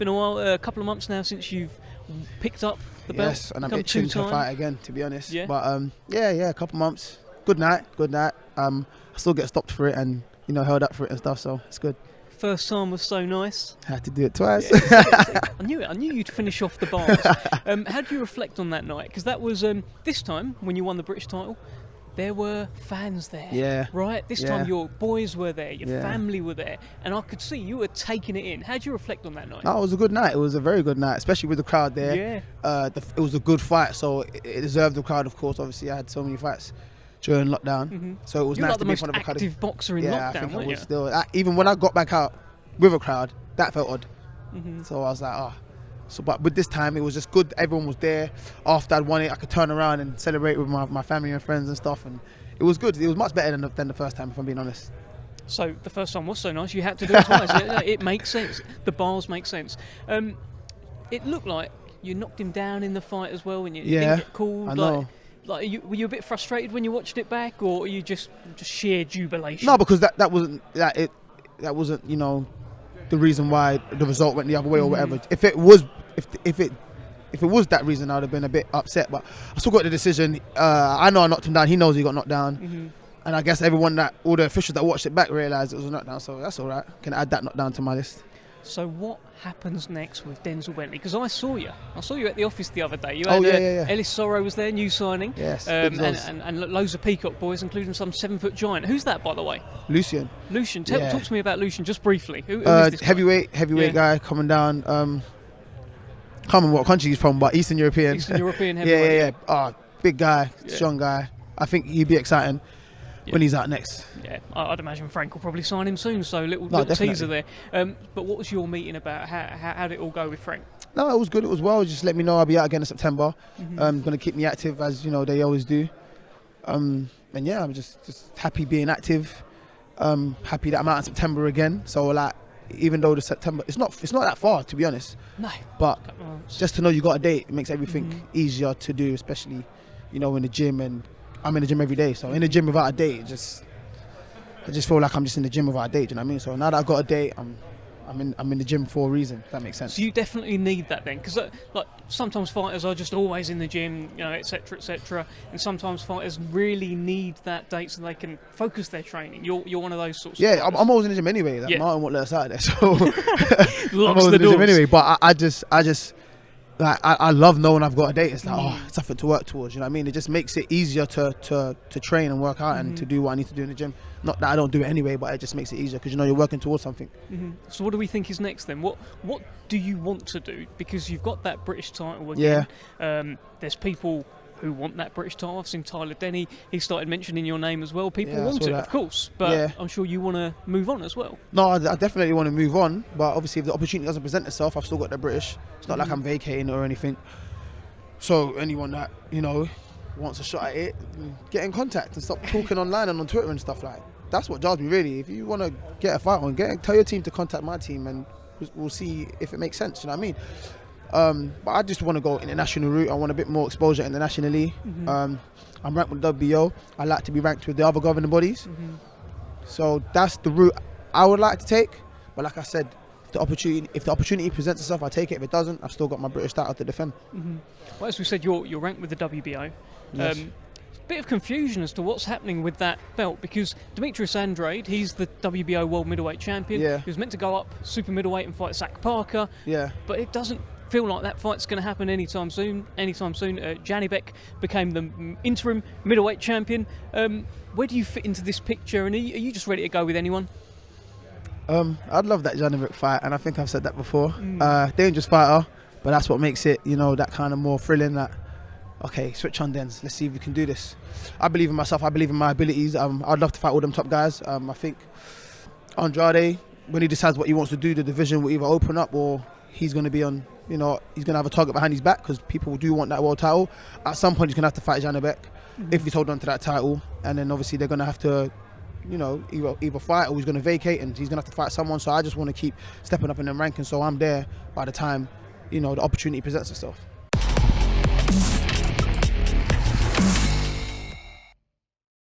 been a while, a couple of months now since you've picked up the belt. Yes, and I'm itching to fight again, to be honest. Yeah. But a couple of months. Good night. I still get stopped for it and held up for it and stuff, so it's good. First time was so nice. I had to do it twice. Yeah, I knew it. I knew you'd finish off the bars. How do you reflect on that night? Because that was this time when you won the British title. There were fans there. Yeah. Right? This time your boys were there, your family were there, and I could see you were taking it in. How do you reflect on that night? No, it was a good night. It was a very good night, especially with the crowd there. Yeah. It was a good fight, so it deserved the crowd, of course. Obviously, I had so many fights during lockdown, so it was You're nice like to be in front of a crowd. active boxer in lockdown, I think I weren't was you? still. Even when I got back out with a crowd, that felt odd. So I was like, So, but with this time, it was just good. Everyone was there. After I'd won it, I could turn around and celebrate with my family and friends and stuff, and it was good. It was much better than the first time, if I'm being honest. So the first time was so nice, you had to do it twice. It makes sense. The bars make sense. It looked like you knocked him down in the fight as well, and you didn't get called. I know. Were you a bit frustrated when you watched it back, or were you just sheer jubilation? No, because that wasn't the reason why the result went the other way or whatever. If it was that reason, I'd have been a bit upset. But I still got the decision. I know I knocked him down. He knows he got knocked down. And I guess all the officials that watched it back realised it was a knockdown. So that's all right. Can add that knockdown to my list. So what happens next with Denzel Bentley? Because I saw you at the office the other day. You had, Ellis Sorrow was there, new signing. Yes. And loads of Peacock boys, including some 7-foot giant. Who's that, by the way? Lucian. Talk to me about Lucian just briefly. Who is this heavyweight guy coming down. Can't remember what country he's from, but Eastern European. Eastern European heavyweight. Big guy, strong guy. I think he'd be exciting when he's out next. Yeah, I'd imagine Frank will probably sign him soon, so little teaser there. But what was your meeting about? How did it all go with Frank? No, it was good. It was well. Just let me know I'll be out again in September. Going to keep me active, as they always do. And yeah, I'm just happy being active. Happy that I'm out in September again. So like, even though the September, it's not that far, to be honest. No. But just to know you got a date, it makes everything easier to do, especially in the gym, and I'm in the gym every day. So in the gym without a date, I just feel like I'm just in the gym without a date. Do you know what I mean? So now that I've got a date, I'm in the gym for a reason. If that makes sense. So you definitely need that then, because like sometimes fighters are just always in the gym, etc., etc., and sometimes fighters really need that date so they can focus their training. You're one of those sorts. Yeah, of I'm always in the gym anyway. Like Martin won't let us out of there, so I'm always in the gym anyway. But I just like I love knowing I've got a date. It's like it's something to work towards. You know what I mean? It just makes it easier to train and work out and to do what I need to do in the gym. Not that I don't do it anyway, but it just makes it easier because you're working towards something. So what do we think is next then? What do you want to do? Because you've got that British title again. Yeah. There's people who want that British title. I've seen Tyler Denny. He started mentioning your name as well. People want it, of course, but I'm sure you want to move on as well. No, I definitely want to move on, but obviously if the opportunity doesn't present itself, I've still got the British. It's not like I'm vacating or anything. So anyone that wants a shot at it, get in contact and stop talking online and on Twitter and stuff like. That's what drives me really. If you want to get a fight on, tell your team to contact my team and we'll see if it makes sense. You know what I mean? But I just want to go international route. I want a bit more exposure internationally. I'm ranked with WBO. I like to be ranked with the other governing bodies. So that's the route I would like to take. But like I said, if the opportunity presents itself, I take it. If it doesn't, I've still got my British title to defend. Well, as we said, you're ranked with the WBO. Yes. Bit of confusion as to what's happening with that belt, because Demetrius Andrade, he's the WBO World Middleweight Champion. Yeah. He was meant to go up super middleweight and fight Zach Parker. Yeah. But it doesn't feel like that fight's going to happen anytime soon. Janibek became the interim middleweight champion. Where do you fit into this picture, and are you just ready to go with anyone? I'd love that Janibek fight, and I think I've said that before. Dangerous fighter, but that's what makes it, that kind of more thrilling. That okay, switch on then. Let's see if we can do this. I believe in myself. I believe in my abilities. I'd love to fight all them top guys. I think Andrade, when he decides what he wants to do, the division will either open up or he's going to be on. He's going to have a target behind his back because people do want that world title. At some point, he's going to have to fight Janibek if he's holding on to that title, and then obviously they're going to have to. Either fight or he's going to vacate and he's going to have to fight someone. So I just want to keep stepping up in the rankings so I'm there by the time, the opportunity presents itself.